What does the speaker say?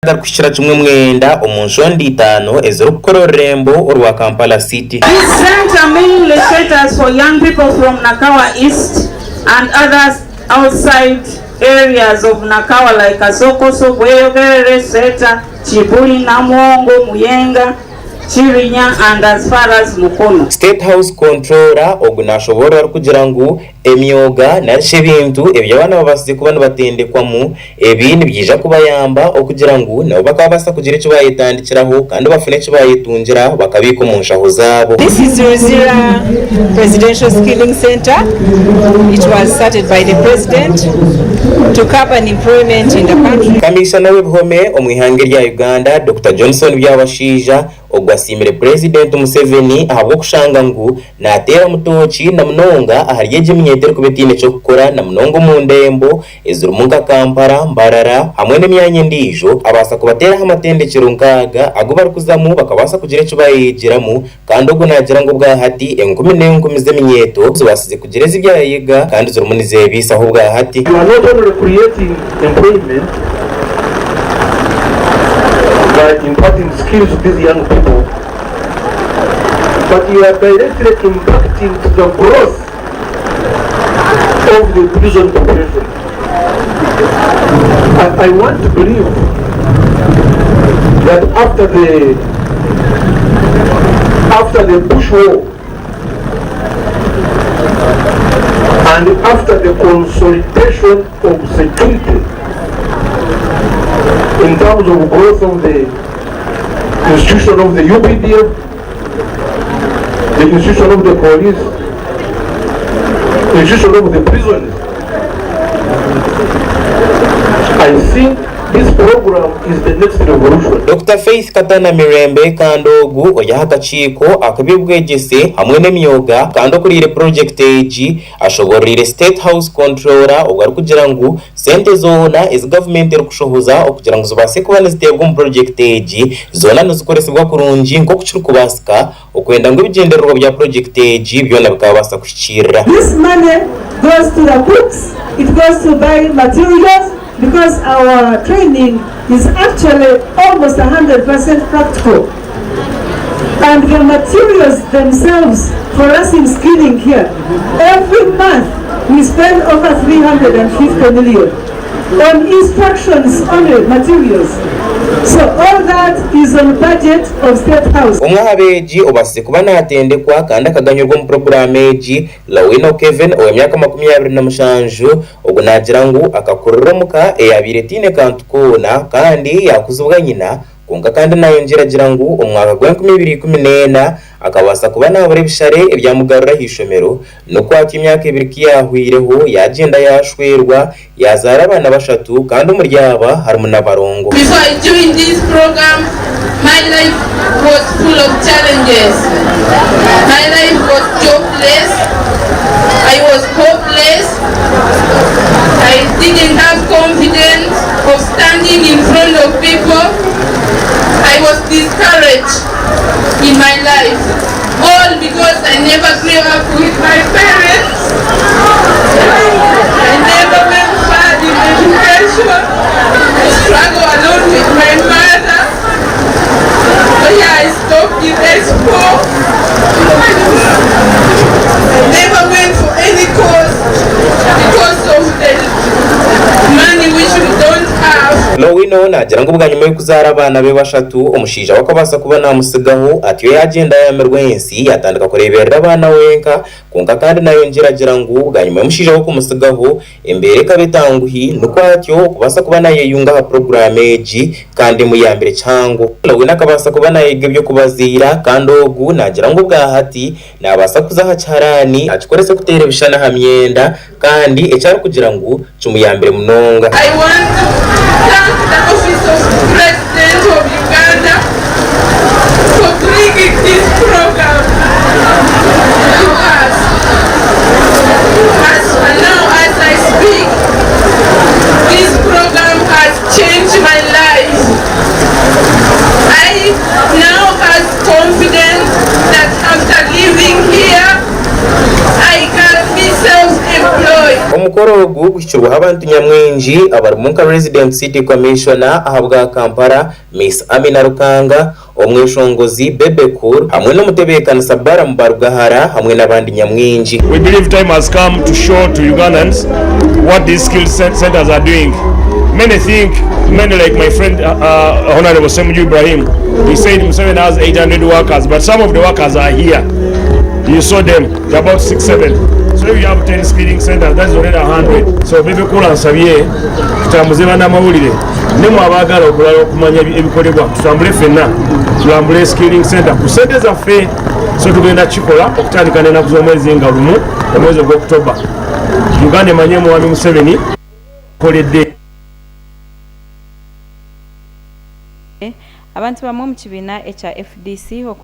Kushira chumwe mwenda omunshonda 5 ezero kukora urembo orwa Kampala City. This center mainly caters for young people from Nakawa East and others outside areas of Nakawa like Kasoko, Sobweyo, Gerere, Seta, Chibuli, Namongo, Muyenga, Chirinya and as far as Mukono. State House Controller ogunashobora kugira ngo emyoga narishe bintu ebyabana babasize kubana batendekwamu ebindi byija kubayamba okugira ngo nabo bakabasa kugira icyo bayitandikiraho kandi bafune icyo bayitungira bakabika mu nshaho zabo. This is Rosira Presidential Skilling Center. It was started by the president to cover employment in the country. Komishona w'ebihome omwihange rya Uganda Dr. Johnson byabashija ogwasimire President Museveni ahabwo kushanga ngo natera mutochi na mnonga ahariyeje mnyetero kubetine cyo gukora na mnongo mu ndembo ezuru munka Kampala Mbarara hamwe n'imyanya ndijo abasa kubatera amatendekero nkaga ago bari kuzamu bakabasa kugira cyo bayigiramo kandi ogo nagira ngo bwa hati 10 z'imyeto zibasize kugereza ibyayiga kandi zuru munize bisa aho bwa hati. You are not only creating employment by imparting skills to these young people, but you are directly impacting the growth of the prison population. I want to believe that after the Bush war and after the consolidation of security in terms of growth of the institution of the UPDF, the institution of the police, the institution of the prisons, I think this program is the next revolution. Dr. Faith Katana Mirembe kandogu oyaha kachiko akabibwegese hamwe n'emyoga kando kuri project age ashoborire State House Controller ogari kugira ngo sente zona is government rukushohoza okugira ngo zobase kubana zitebwa mu project age zona nuzukoresebwa kurungi ngo kucuru kubasika okwenda ngo bigendererwa bya project age byona bikabasa kushikira. This money goes to the books, it goes to buy materials, because our training is actually almost 100% practical. And the materials themselves for us in skilling here, every month we spend over 350 million on instructions on materials. So all that is on budget of State House. Umwahabeji obasize kuba natendekwa kandi akaganyurwa mu program eji Lawino Kevin oyemyaka 27 ubwo nagira ngo akakororomuka eyabiretine kantukona kandi yakuzubwa nyina kunga kandi nayo njiragira ngo umwaka gwa 2014 akabasa kuba nabure bishare ebyamugarura hishomero no kwaka imyaka 2 kiyahwireho yagenda yashwerwa yazara abana bashatu kandi umuryaba harimo nabarongo. Before I joined this program, my life was full of challenges. My life was jobless. I was hopeless. I didn't have confidence of standing in front of people. I was discouraged in my life, all because I never grew up with my parents. I never went far in education. I struggled alone with my mother. So yeah, I stopped in school. I never went for any course because of the money which we don't have. Lawino nagira ngo bwanyuma yo kuzara abana be bashatu umushija wakabasa kuba namusigaho atiyo yagenda yamerwe hensi yatandika kureberera abana wenka kunga kandi nayo njiragira ngo bwanyuma y'umushija wo kumusigaho embere kabetanguhi nuko atyo kubasa kuba naye yunga ha program eji kandi mu yambere cyango Lawino akabasa kuba naye byo kubazira kandi ogu nagira ngo bwahati nabasa kuzaha cyarani acikorese kutere bishana hamyenda kandi ecyari kugira ngo cumuyambere munonga. I want to thank the office of President of Uganda for bringing this program to us. And now as I speak, this program has changed my life. I now have confidence that after living here, I can be self-employed. Omukoro ogu guhikirwaho abantu nyamwingi abarimu nka Resident City Komishona ahabwa Kampala Miss Amina Rukanga, omweshongozi Bebekuru hamwe n'omutebeekani Sabara Mubarugahara hamwe n'abandi nyamwingi. We believe time has come to show to Ugandans what these skill centers are doing. Many like my friend Honorable Semuju Ibrahim, he said Museveni has 800 workers, but some of the workers are here. You saw them, they're about 6-7. So if you have 10 skilling centers, that's already 100. So maybe kula nsabye tutambuze bana mawulire nemu abagala okulala okumanya ebikolebwa tutambule fenna tulambule skilling center ku sente zaffe. So tugenda kikola okutandika n'ennaku z'omwezi nga lumu omwezi gwa October. Uganda emanye Mwami Museveni koledde. Abantu bamwe mu kibiina ekya FDC